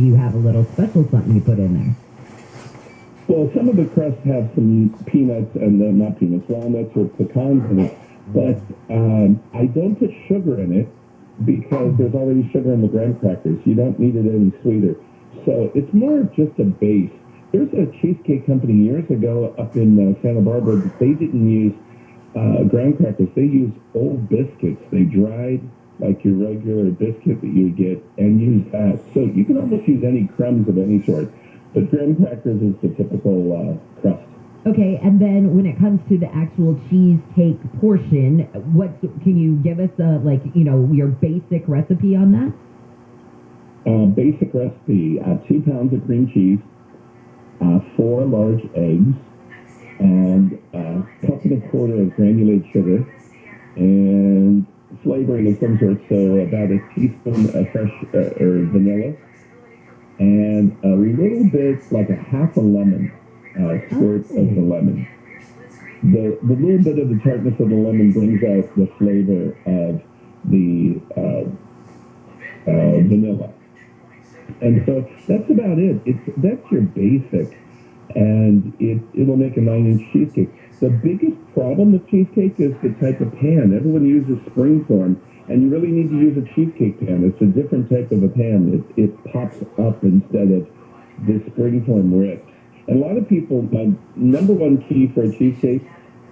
do you have a little special something you put in there? Well, some of the crusts have some peanuts and not peanuts, walnuts or pecans in it. But I don't put sugar in it because there's already sugar in the graham crackers. You don't need it any sweeter. So it's more of just a base. There's a cheesecake company years ago up in Santa Barbara that they didn't use graham crackers. They used old biscuits. They dried like your regular biscuit that you would get and use that. So you can almost use any crumbs of any sort. But graham crackers is the typical crust. Okay, and then when it comes to the actual cheesecake portion, what can you give us your basic recipe on that? Basic recipe: 2 pounds of cream cheese, 4 large eggs, and a cup and a quarter of granulated sugar, and flavoring of some sort. So about a teaspoon of fresh vanilla, and a little bit, like a half a lemon. Squirt of the lemon. The little bit of the tartness of the lemon brings out the flavor of the vanilla. And so that's about it. That's your basic, and it'll make a 9-inch cheesecake. The biggest problem with cheesecake is the type of pan. Everyone uses springform, and you really need to use a cheesecake pan. It's a different type of a pan. It pops up instead of the springform rips. And a lot of people, my number one key for a cheesecake,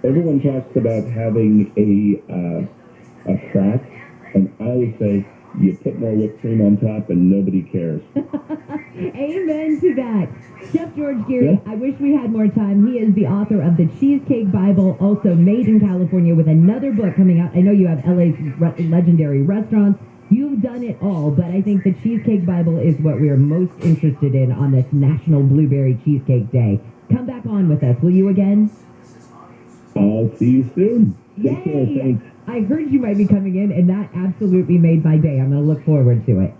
everyone talks about having a crack, and I always say you put more whipped cream on top and nobody cares. Amen to that. Chef George Geary, yeah. I wish we had more time. He is the author of the Cheesecake Bible, also Made in California, with another book coming out. I know you have LA's legendary restaurants. You've done it all, but I think the Cheesecake Bible is what we are most interested in on this National Blueberry Cheesecake Day. Come back on with us, will you again? I'll see you soon. Yay! Take care, thanks. I heard you might be coming in, and that absolutely made my day. I'm going to look forward to it.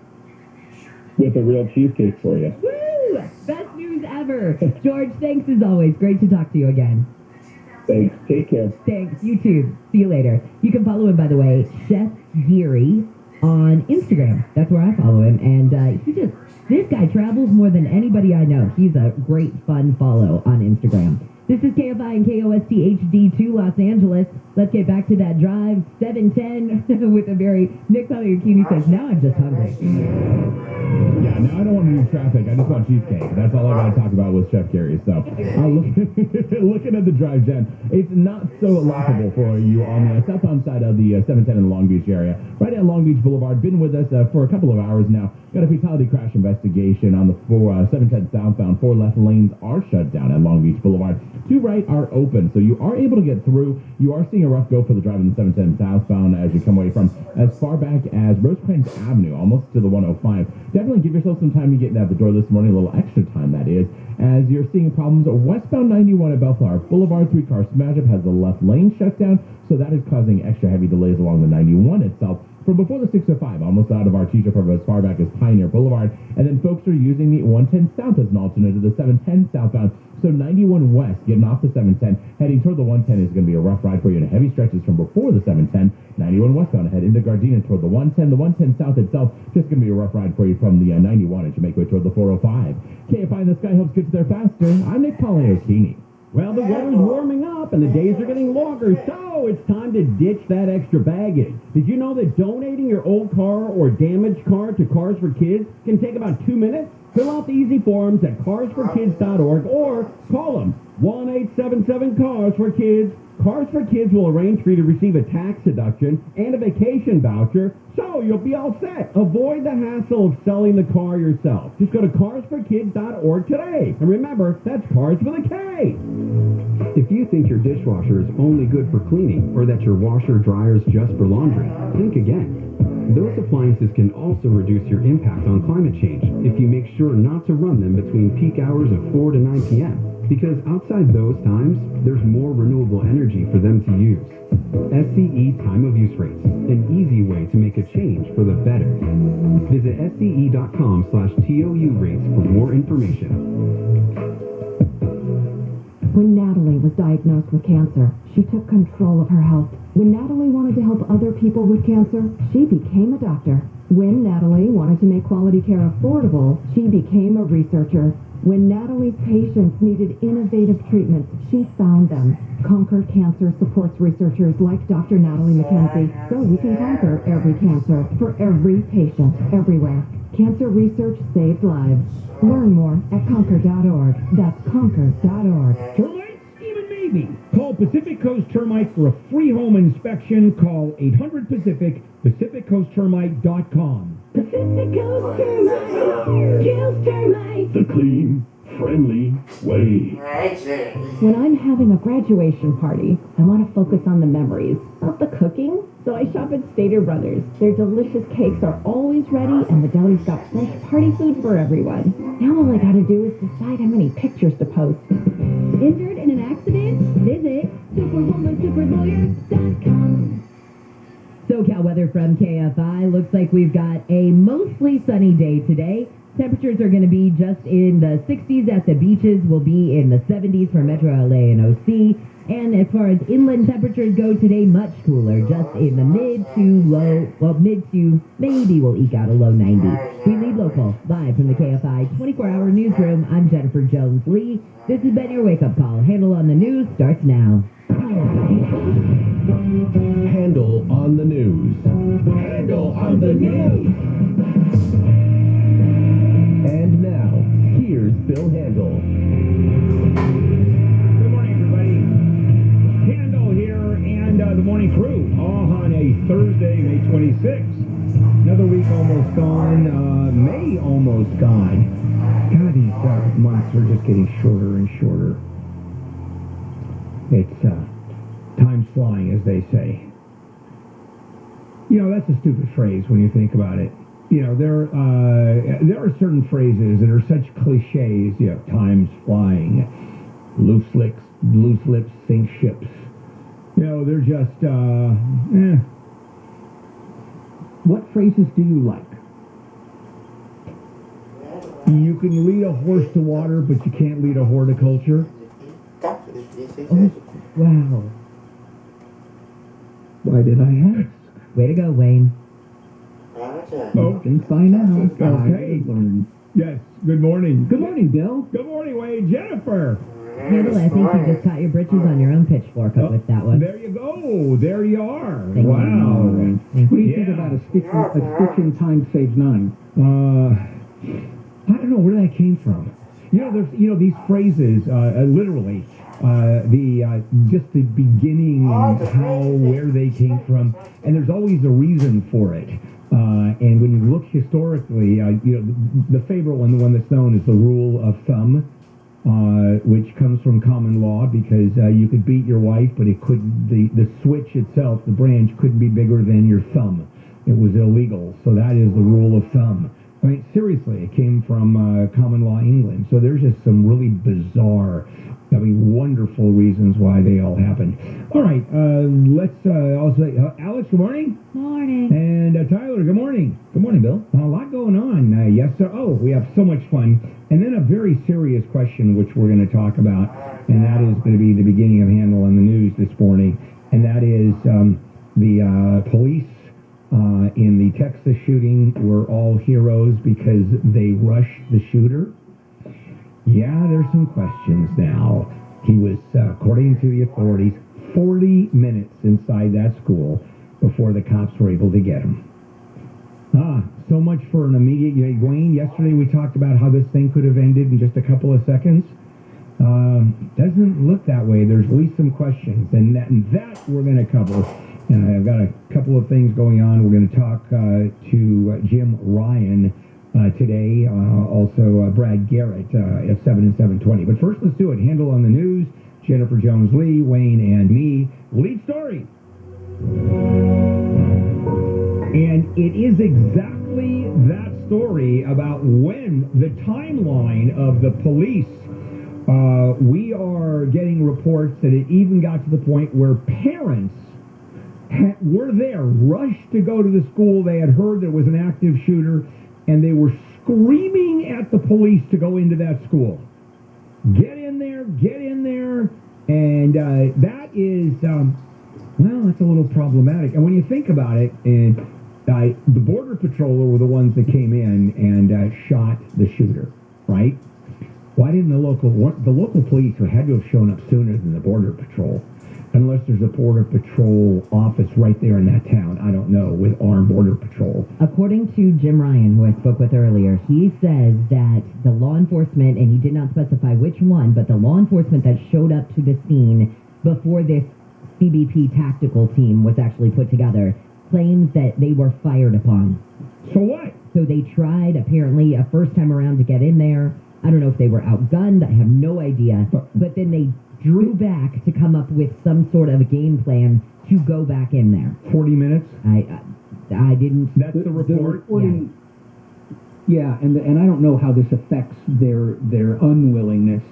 With a real cheesecake for you. Woo! Best news ever. George, thanks as always. Great to talk to you again. Thanks. Take care. Thanks. You too. See you later. You can follow him, by the way, Chef Geary on Instagram. That's where I follow him. And this guy travels more than anybody I know. He's a great, fun follow on Instagram. This is KFI and KOST HD2 Los Angeles. Let's get back to that drive. 710 with a very... Nick Kuni says, now I'm just hungry. Yeah, now I don't want to do traffic. I just want cheesecake. That's all I got to talk about with Chef Gary. So, looking at the drive, Jen, it's not so laughable for you on the southbound side of the 710 in the Long Beach area. Right at Long Beach Boulevard. Been with us for a couple of hours now. Got a fatality crash investigation on the 710 southbound. 4 left lanes are shut down at Long Beach Boulevard. 2 right are open, so you are able to get through. You are seeing a rough go for the drive in the 710 southbound as you come away from as far back as Rosecrans Avenue, almost to the 105. Definitely give yourself some time to get out the door this morning, a little extra time that is, as you're seeing problems westbound 91 at Bellflower Boulevard. 3-car smash-up has the left lane shut down, so that is causing extra heavy delays along the 91 itself. From before the 605, almost out of our teacher from as far back as Pioneer Boulevard. And then folks are using the 110 south as an alternate to the 710 southbound. So 91 west, getting off the 710, heading toward the 110 is going to be a rough ride for you, and heavy stretches from before the 710. 91 westbound, head into Gardena toward the 110. The 110 south itself, just going to be a rough ride for you from the 91 as you make way toward the 405. KFI in the Sky helps get you there faster. I'm Nick Kini. Well, the weather's warming up and the days are getting longer, so it's time to ditch that extra baggage. Did you know that donating your old car or damaged car to Cars for Kids can take about 2 minutes? Fill out the easy forms at carsforkids.org or call them 1-877-CARS-FOR-KIDS. Cars for Kids will arrange for you to receive a tax deduction and a vacation voucher, so you'll be all set. Avoid the hassle of selling the car yourself. Just go to carsforkids.org today. And remember, that's Cars with a K. If you think your dishwasher is only good for cleaning or that your washer dryer is just for laundry, think again. Those appliances can also reduce your impact on climate change if you make sure not to run them between peak hours of 4 to 9 p.m. Because outside those times, there's more renewable energy for them to use. SCE Time of Use Rates, an easy way to make a change for the better. Visit SCE.com/TOU rates for more information. When Natalie was diagnosed with cancer, she took control of her health. When Natalie wanted to help other people with cancer, she became a doctor. When Natalie wanted to make quality care affordable, she became a researcher. When Natalie's patients needed innovative treatments, she found them. Conquer Cancer supports researchers like Dr. Natalie McKenzie so we can conquer every cancer for every patient, everywhere. Cancer research saves lives. Learn more at conquer.org. That's conquer.org. Termites? Even maybe. Call Pacific Coast Termite for a free home inspection. Call 800-PACIFIC, PacificCoastTermite.com. Pacific Coast Termite kills termites. The clean, friendly way. When I'm having a graduation party, I want to focus on the memories, not the cooking. So I shop at Stater Brothers. Their delicious cakes are always ready, and the deli's got fresh party food for everyone. Now all I gotta do is decide how many pictures to post. Injured in an accident? Visit superwomansuperlawyer.com. SoCal weather from KFI. Looks like we've got a mostly sunny day today. Temperatures are going to be just in the 60s at the beaches. Will be in the 70s for Metro LA and OC. And as far as inland temperatures go today, much cooler. Just in the mid to maybe we'll eke out a low 90s. We lead local, live from the KFI 24-hour newsroom. I'm Jennifer Jones-Lee. This has been your wake-up call. Handle on the news starts now. Handle on the news. Handle on the news. And now, here's Bill Handel. Good morning, everybody. Handel here and the morning crew on a Thursday, May 26th. Another week almost gone. May almost gone. God, these months are just getting shorter and shorter. It's time's flying, as they say. You know, that's a stupid phrase when you think about it. You know, there are certain phrases that are such cliches. You know, time's flying, loose lips sink ships. You know, they're just What phrases do you like? You can lead a horse to water, but you can't lead a horticulture. Oh, wow. Why did I ask? Way to go, Wayne. Oh, Think by now. okay. Yes, good morning. Good morning, Bill. Good morning, Wade. Jennifer. Handle, I think you just caught your britches on your own pitchfork up with that one. There you go. There you are. Thank you. Wow. Thank What do you. you think about a stitch in time saves none? I don't know where that came from. You know, there's these phrases, literally, just the beginning and where they came from, and there's always a reason for it. And when you look historically, the favorite one, the one that's known as the rule of thumb, which comes from common law because you could beat your wife, but it couldn't. The switch itself, the branch, couldn't be bigger than your thumb. It was illegal. So that is the rule of thumb. I mean, seriously, it came from common law England. So there's just some really bizarre, wonderful reasons why they all happened. All right, let's also Alex, good morning. Morning. And Tyler, good morning. Good morning, Bill. A lot going on. Yes, sir. Oh, we have so much fun. And then a very serious question, which we're going to talk about, and that is going to be the beginning of Handle on the News this morning, and that is the police in the Texas shooting were all heroes because they rushed the shooter. Yeah, there's some questions now. He was, according to the authorities, 40 minutes inside that school before the cops were able to get him. So much for an immediate... Wayne, yesterday we talked about how this thing could have ended in just a couple of seconds. Doesn't look that way. There's at least some questions, and that we're going to cover. And I've got a couple of things going on. We're going to talk to Jim Ryan today, also Brad Garrett at 7 and 7:20. But first, let's do it. Handle on the News, Jennifer Jones-Lee, Wayne, and me. Lead story. And it is exactly that story about when the timeline of the police. We are getting reports that it even got to the point where parents were there, rushed to go to the school. They had heard there was an active shooter, and they were screaming at the police to go into that school. Get in there, and that is, that's a little problematic. And when you think about it, and the Border Patroller were the ones that came in and shot the shooter, right? Why didn't the local police, who had to have shown up sooner than the Border Patrol, unless there's a Border Patrol office right there in that town, I don't know, with armed Border Patrol. According to Jim Ryan, who I spoke with earlier, he says that the law enforcement, and he did not specify which one, but the law enforcement that showed up to the scene before this CBP tactical team was actually put together, claims that they were fired upon. So what? So they tried, apparently, a first time around to get in there. I don't know if they were outgunned. I have no idea. But then they drew back to come up with some sort of a game plan to go back in there. 40 minutes? I didn't... That's the report? Yeah, and I don't know how this affects their unwillingness.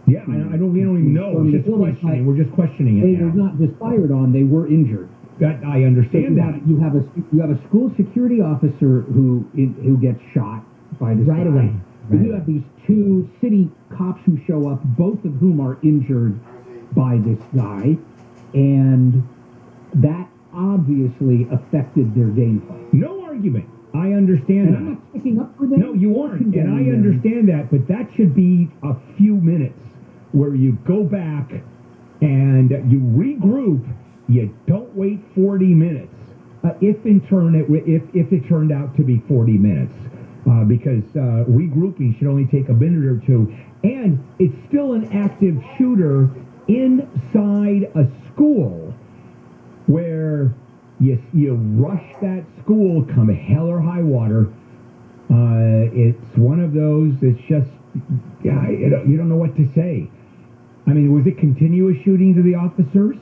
Yeah, we don't even know. We're just questioning. We're just questioning it. They were not just fired on; they were injured. I understand that. You have a school security officer who gets shot by this right guy. away. You have these two city cops who show up, both of whom are injured by this guy, and that obviously affected their game plan. No argument. I understand And that. I'm not sticking up for them. No, you aren't, and I understand that, but that should be a few minutes where you go back and you regroup. You don't wait 40 minutes. If it turned out to be 40 minutes, because regrouping should only take a minute or two, and it's still an active shooter inside a school where you rush that school come hell or high water. It's one of those. It's just you don't know what to say. I mean, was it continuous shooting to the officers?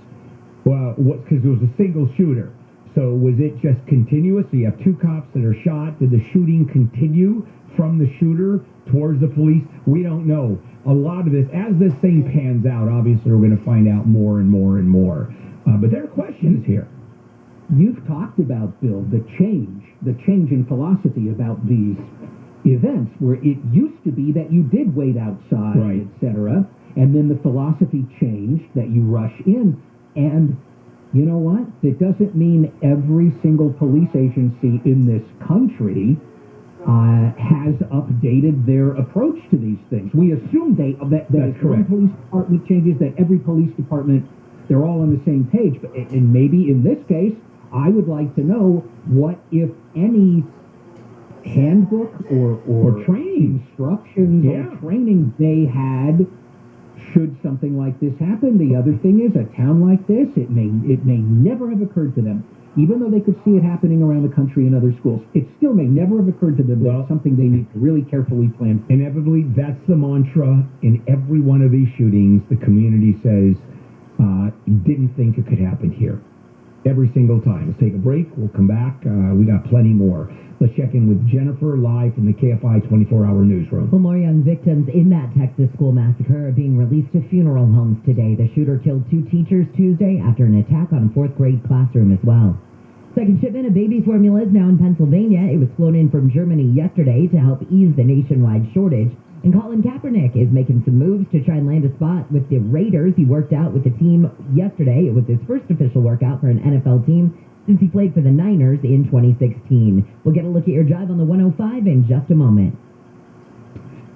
Well, because it was a single shooter. So was it just continuous? So you have two cops that are shot. Did the shooting continue from the shooter towards the police? We don't know. A lot of this, as this thing pans out, obviously we're going to find out more and more and more. But there are questions here. You've talked about, Bill, the change in philosophy about these events, where it used to be that you did wait outside, right, etc., and then the philosophy changed that you rush in. And you know what? It doesn't mean every single police agency in this country has updated their approach to these things. We assume that if one police department changes, that every police department, they're all on the same page. And maybe in this case, I would like to know what, if any, handbook or training instructions or training they had should something like this happen. The other thing is, a town like this, it may never have occurred to them, even though they could see it happening around the country in other schools. It still may never have occurred to them that it's something they need to really carefully plan for. Inevitably, that's the mantra in every one of these shootings. The community says, didn't think it could happen here. Every single time. Let's take a break. We'll come back. We got plenty more. Let's check in with Jennifer live from the KFI 24-hour newsroom. Well, more young victims in that Texas school massacre are being released to funeral homes today. The shooter killed 2 teachers Tuesday after an attack on a 4th grade classroom as well. Second shipment of baby formula is now in Pennsylvania. It was flown in from Germany yesterday to help ease the nationwide shortage. And Colin Kaepernick is making some moves to try and land a spot with the Raiders. He worked out with the team yesterday. It was his first official workout for an NFL team since he played for the Niners in 2016. We'll get a look at your drive on the 105 in just a moment.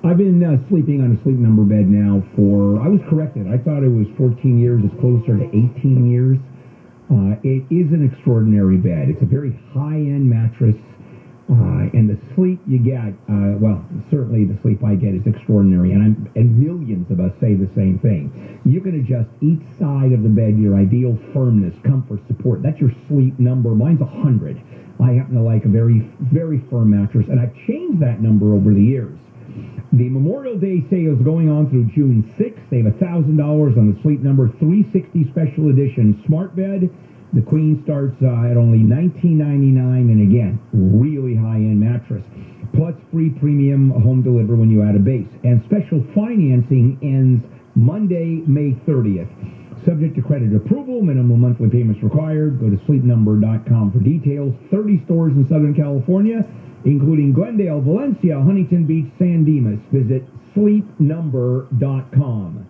I've been sleeping on a sleep number bed now I was corrected. I thought it was 14 years. It's closer to 18 years. It is an extraordinary bed. It's a very high-end mattress. And the sleep you get, certainly the sleep I get is extraordinary, and millions of us say the same thing. You can adjust each side of the bed, your ideal firmness, comfort, support. That's your sleep number. Mine's 100. I happen to like a very, very firm mattress, and I've changed that number over the years. The Memorial Day sale is going on through June 6th. Save $1,000 on the Sleep Number 360 Special Edition Smart Bed. The Queen starts at only $19.99, and again, really high-end mattress. Plus free premium home delivery when you add a base. And special financing ends Monday, May 30th. Subject to credit approval, minimum monthly payments required. Go to sleepnumber.com for details. 30 stores in Southern California, including Glendale, Valencia, Huntington Beach, San Dimas. Visit sleepnumber.com.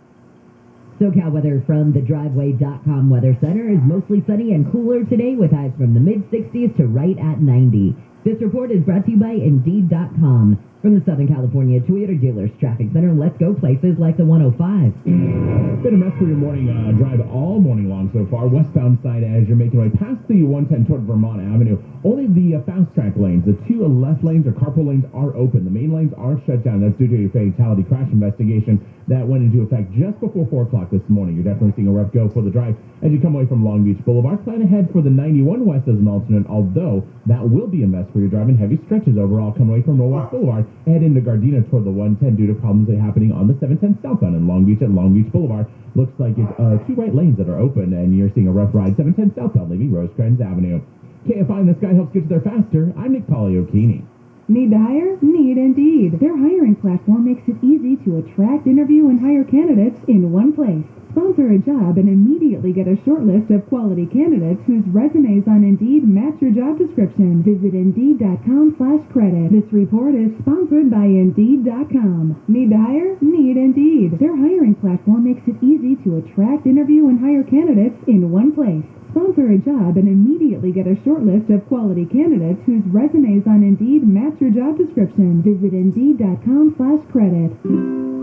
SoCal weather from the driveway.com Weather Center is mostly sunny and cooler today with highs from the mid-60s to right at 90. This report is brought to you by Indeed.com. From the Southern California Toyota Dealers Traffic Center, let's go places like the 105. Been a mess for your morning drive all morning long so far. Westbound side as you're making your way past the 110 toward Vermont Avenue. Only the fast track lanes, the two left lanes or carpool lanes are open. The main lanes are shut down. That's due to a fatality crash investigation that went into effect just before 4 o'clock this morning. You're definitely seeing a rough go for the drive as you come away from Long Beach Boulevard. Plan ahead for the 91 West as an alternate, although that will be a mess for your driving. Heavy stretches overall coming away from Norwest Boulevard and into Gardena toward the 110 due to problems that are happening on the 710 southbound in Long Beach at Long Beach Boulevard. Looks like it's two right lanes that are open, and you're seeing a rough ride 710 southbound leaving Rosecrans Avenue. KFI and this guy helps get you there faster. I'm Nick Polly-O'Keene. Need to hire? Need Indeed. Their hiring platform makes it easy to attract, interview, and hire candidates in one place. Sponsor a job and immediately get a short list of quality candidates whose resumes on Indeed match your job description. Visit Indeed.com/credit. This report is sponsored by Indeed.com. Need to hire? Need Indeed. Their hiring platform makes it easy to attract, interview, and hire candidates in one place. Sponsor a job and immediately get a short list of quality candidates whose resumes on Indeed match your job description. Visit Indeed.com/credit.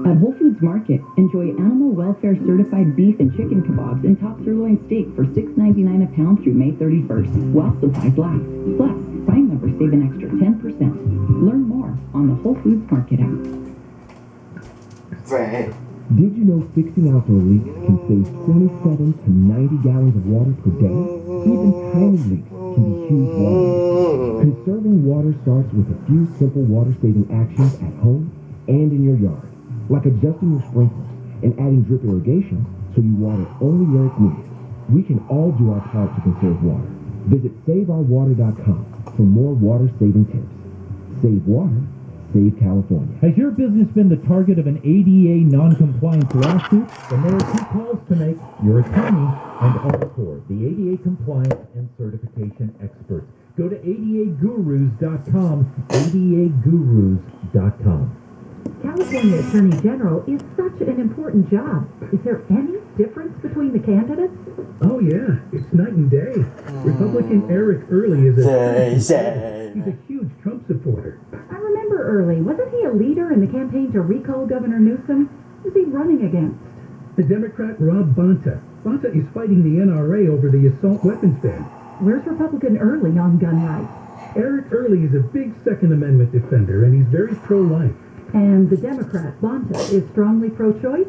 At Whole Foods Market, enjoy animal welfare certified beef and chicken kebabs and top sirloin steak for $6.99 a pound through May 31st, while supplies last. Plus, Prime members save an extra 10%. Learn more on the Whole Foods Market app. Did you know fixing outdoor leaks can save 27 to 90 gallons of water per day? Even tiny leaks can be huge water. Conserving water starts with a few simple water-saving actions at home and in your yard, like adjusting your sprinklers and adding drip irrigation so you water only where it's needed. We can all do our part to conserve water. Visit SaveOurWater.com for more water-saving tips. Save water, save California. Has your business been the target of an ADA non-compliance lawsuit? Then there are two calls to make: your attorney and Allcore, the ADA compliance and certification experts. Go to ADAGurus.com, ADAGurus.com. California Attorney General is such an important job. Is there any difference between the candidates? Oh yeah, it's night and day. Republican Eric Early is he's a huge Trump supporter. I remember Early. Wasn't he a leader in the campaign to recall Governor Newsom? Who's he running against? The Democrat Rob Bonta. Bonta is fighting the NRA over the assault weapons ban. Where's Republican Early on gun rights? Eric Early is a big Second Amendment defender, and he's very pro-life. And the Democrat, Bonta, is strongly pro-choice?